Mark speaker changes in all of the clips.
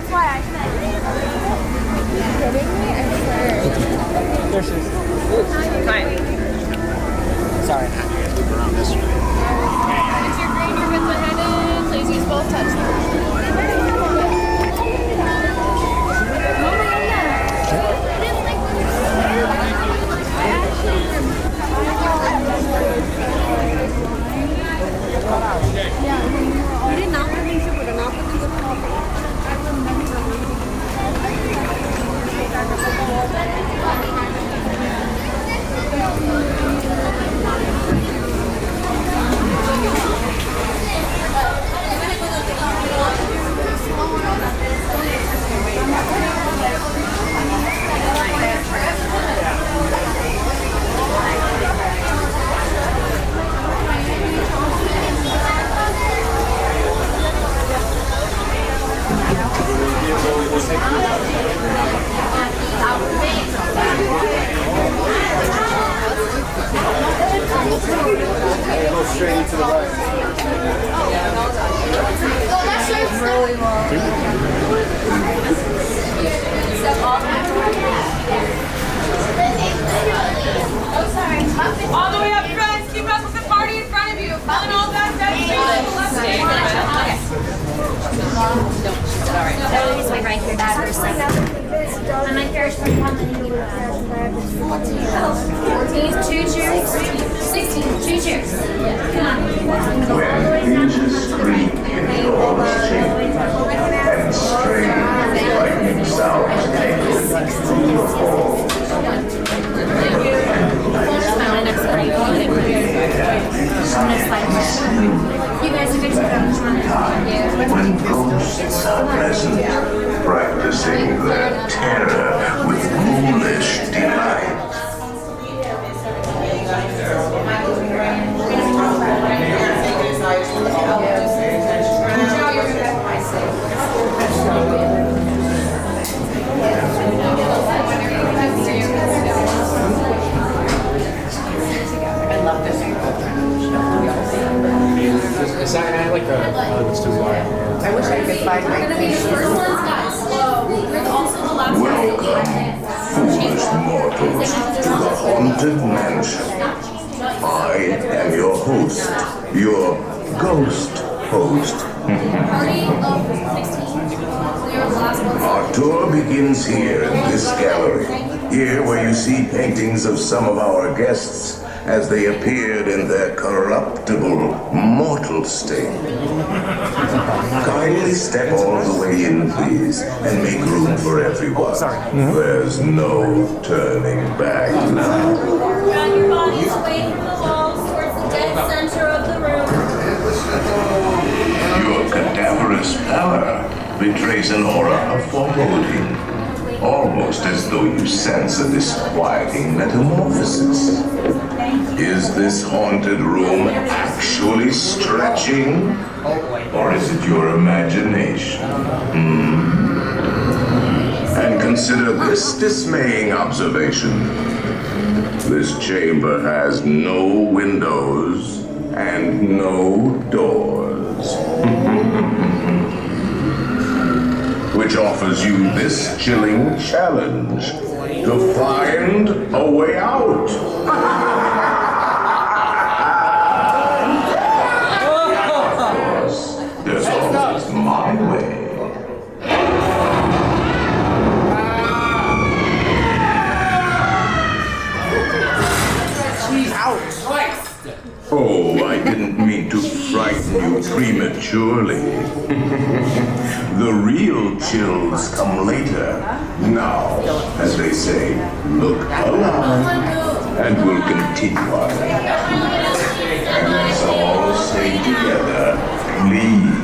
Speaker 1: That's why I said. Are you kidding me? I swear.
Speaker 2: There she is.
Speaker 3: Hi.
Speaker 2: Sorry. Around this way.
Speaker 3: Once you're green, you're good to head in. Please use both touch them.
Speaker 4: Go straight into the right.
Speaker 1: Really long.
Speaker 3: All the way up front. Keep up with the party in front of you. Following all that stuff.
Speaker 1: Always like right here. That person. And my first one, how many do you have? 14. 2 chairs. 16. 2 chairs. Come on.
Speaker 5: When ages creep in doors shake and strange frightening sounds echo through the halls.
Speaker 1: You guys are good to go.
Speaker 5: When ghosts are present, practicing their terror with ghoulish delight.
Speaker 2: I like the it's too wide.
Speaker 3: I wish I could find my first ones, guys. We're also the last
Speaker 5: Welcome, foolish mortals, to the Haunted Mansion. I am your host, your ghost host.
Speaker 3: party of 16.
Speaker 5: Our tour begins here in this gallery. Here where you see paintings of some of our guests as they appeared in their corruptible, mortal state. Kindly step all the way in, please, and make room for everyone. There's no turning back now.
Speaker 3: Drag your bodies away from the walls towards the dead center of the room.
Speaker 5: Your cadaverous pallor betrays an aura of foreboding, almost as though you sense a disquieting metamorphosis. Is this haunted room actually stretching? Or is it your imagination? And consider this dismaying observation. This chamber has no windows and no doors. Which offers you this chilling challenge to find a way out. Of course, there's always my way. Oh, I didn't mean to frighten you prematurely. The real chills come later. Now, as they say, look alive, and we'll continue on. And let's all stay together, please.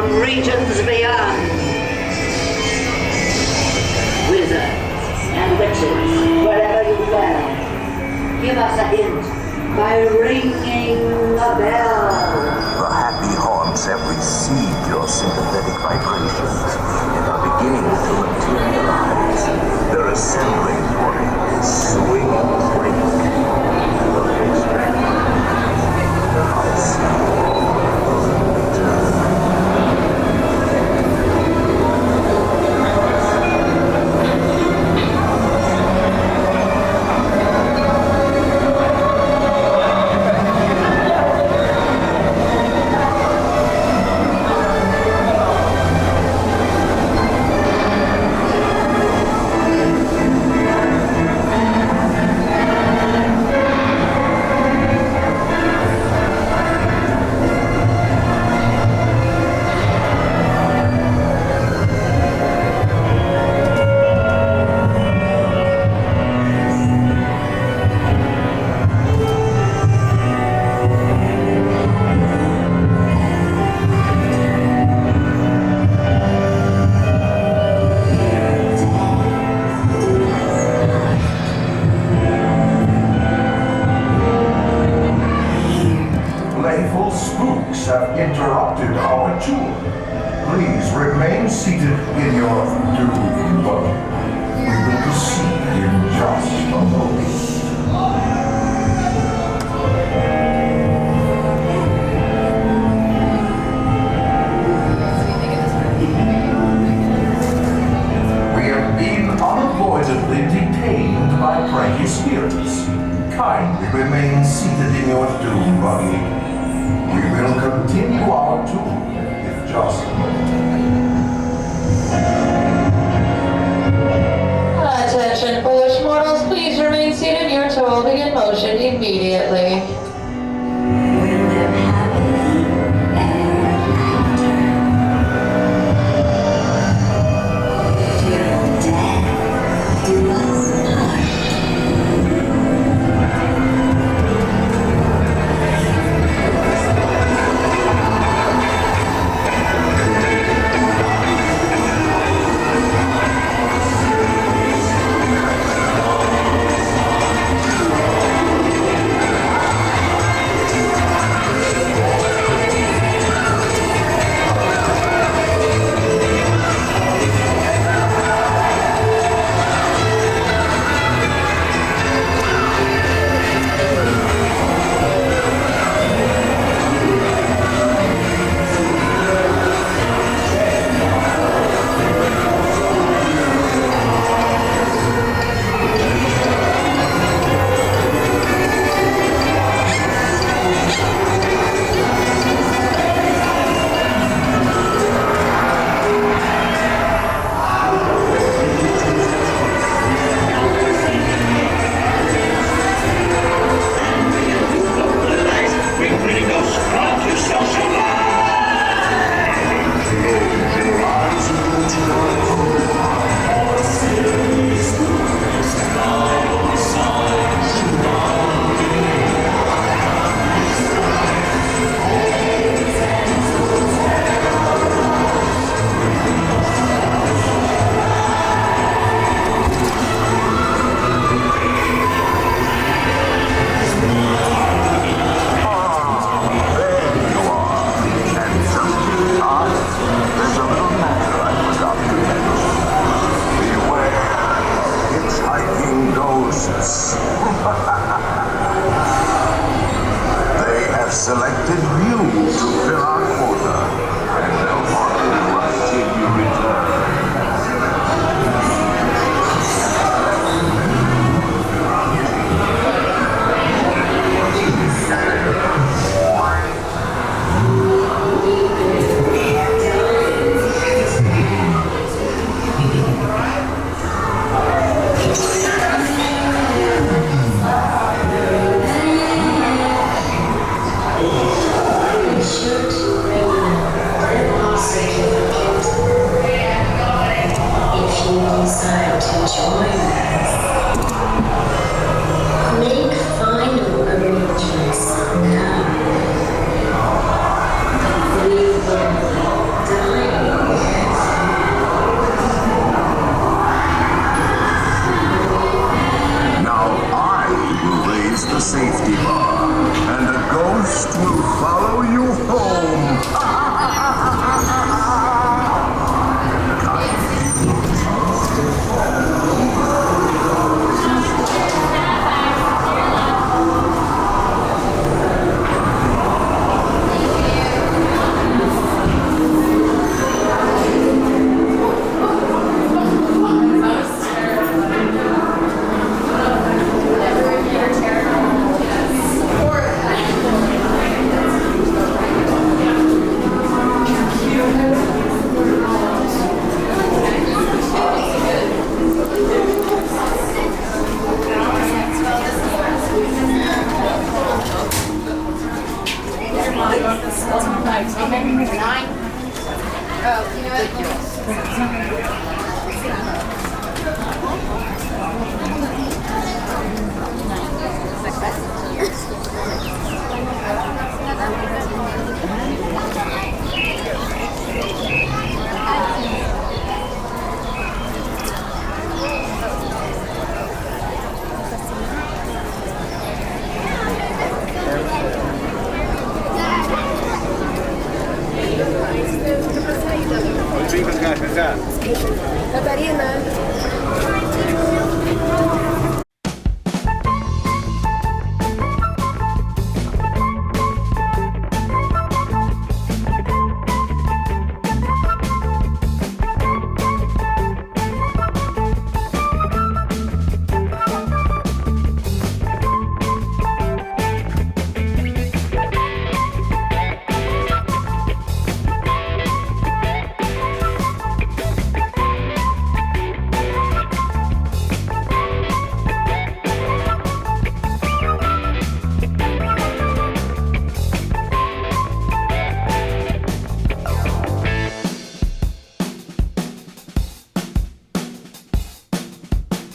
Speaker 4: from regions beyond. Wizards and witches, wherever you dwell, give us a hint by ringing the bell.
Speaker 6: The happy haunts have received your sympathetic vibrations and are beginning to materialize. They're assembling for a swinging break. The next I see
Speaker 7: have interrupted our tour. Please remain seated in your dune buggy. We will proceed in just a moment. We have been unavoidably detained by pranky spirits. Kindly remain seated in your dune buggy. We will continue our tour in just a moment.
Speaker 3: Attention, foolish mortals, please remain seated. Your tour will begin motion immediately.
Speaker 4: We'll live happily ever after. Till death do us part.
Speaker 6: Selected you to fill our quota, and they'll honor you until you return.
Speaker 8: Decide to join us. Make final arrangements now. We will
Speaker 3: Oh, you know what?
Speaker 2: Catarina.